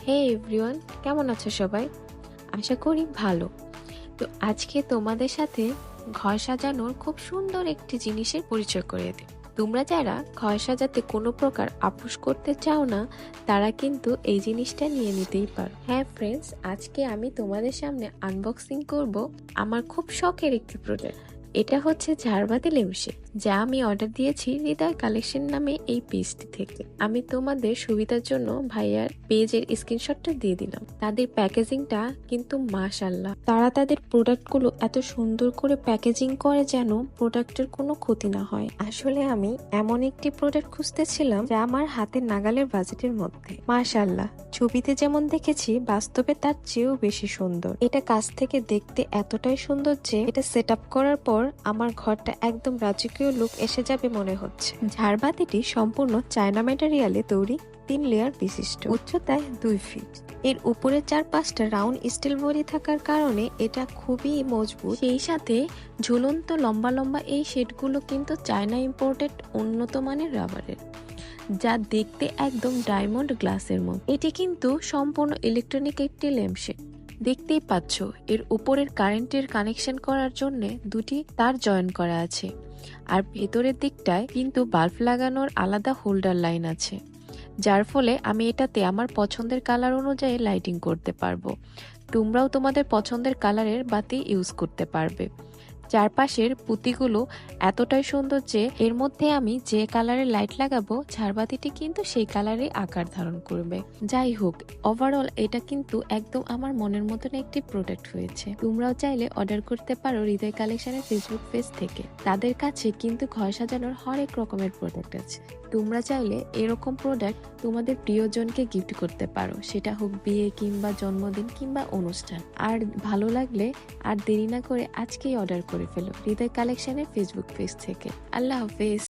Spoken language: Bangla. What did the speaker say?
হে এভরিওয়ান, কেমন আছো সবাই? আশা করি ভালো। তো আজকে তোমাদের সাথে ঘর সাজানোর খুব সুন্দর একটি জিনিসের পরিচয় করিয়ে দেব। তোমরা যারা ঘর সাজাতে কোনো প্রকার আপোষ করতে চাও না, তারা কিন্তু এই জিনিসটা নিয়ে নিতেই পারো। হ্যাঁ ফ্রেন্ডস, আজকে আমি তোমাদের সামনে আনবক্সিং করব আমার খুব শখের একটি প্রোডাক্ট। এটা হচ্ছে ঝাড়বাতি ল্যাম্পশেড, যা আমি অর্ডার দিয়েছি হৃদয় কালেকশন নামে এই পেজটি থেকে। আমি তোমাদের সুবিধার জন্য ভাইয়ার পেজের স্ক্রিনশটটা দিয়ে দিলাম। তাদের প্যাকেজিংটা কিন্তু মাশাআল্লাহ, তারা তাদের প্রোডাক্টগুলো এত সুন্দর করে প্যাকেজিং করে যেন প্রোডাক্টের কোনো ক্ষতি না হয়। আসলে আমি এমন একটি প্রোডাক্ট খুঁজতেছিলাম যা আমার হাতের নাগালের বাজেটের মধ্যে। মাশাআল্লাহ, ছবিতে যেমন দেখেছি বাস্তবে তার চেয়েও বেশি সুন্দর। এটা কাছ থেকে দেখতে এতটাই সুন্দর যে এটা সেট আপ করার পর আমার ঘরটা একদম রাজকীয় লুক এসে যাবে মনে হচ্ছে। ঝাড়বাতিটি সম্পূর্ণ চায়না ম্যাটেরিয়ালে তৈরি, 3 লেয়ার বিশিষ্ট, উচ্চতায় 2 ফিট। এর উপরে 4-5টা রাউন্ড স্টিল বডি থাকার কারণে এটা খুবই মজবুত। সেই সাথে ঝুলন্ত লম্বা লম্বা এই শেডগুলো কিন্তু চায়না ইম্পোর্টেড উন্নত মানের রাবারের, যা দেখতে একদম ডায়মন্ড গ্লাসের মতো। এটি কিন্তু সম্পূর্ণ ইলেকট্রনিক একটি ল্যাম্পশেড। দেখতেই পাচ্ছ এর উপরের কারেন্টের কানেকশন করার জন্য দুটি তার জয়েন করা আছে, আর ভেতরের দিকটায় কিন্তু বাল্ব লাগানোর আলাদা হোল্ডার লাইন আছে, যার ফলে আমি এটাতে আমার পছন্দের কালার অনুযায়ী লাইটিং করতে পারবো। তোমরাও তোমাদের পছন্দের কালারের বাতি ইউজ করতে পারবে। চারপাশের পুঁতিগুলো এতটাই সুন্দর যে এর মধ্যে আমি যে কালারের লাইট লাগাবো ঝাড়বাতিটি কিন্তু সেই কালারে আকার ধারণ করবে। যাই হোক, ওভারঅল এটা কিন্তু একদম আমার মনের মতন একটি প্রোডাক্ট হয়েছে। তোমরাও চাইলে অর্ডার করতে পারো হৃদয় কালেকশনের ফেসবুক পেজ থেকে। তাদের কাছে কিন্তু ঘর সাজানোর হরেক রকমের প্রোডাক্ট আছে। তোমরা চাইলে এরকম প্রোডাক্ট তোমাদের প্রিয়জনকে গিফট করতে পারো, সেটা হোক বিয়ে কিংবা জন্মদিন কিংবা অনুষ্ঠান। আর ভালো লাগলে আর দেরি না করে আজকেই অর্ডার করে ফেলো হৃদয় কালেকশনের ফেসবুক পেজ থেকে। আল্লাহ হাফেজ।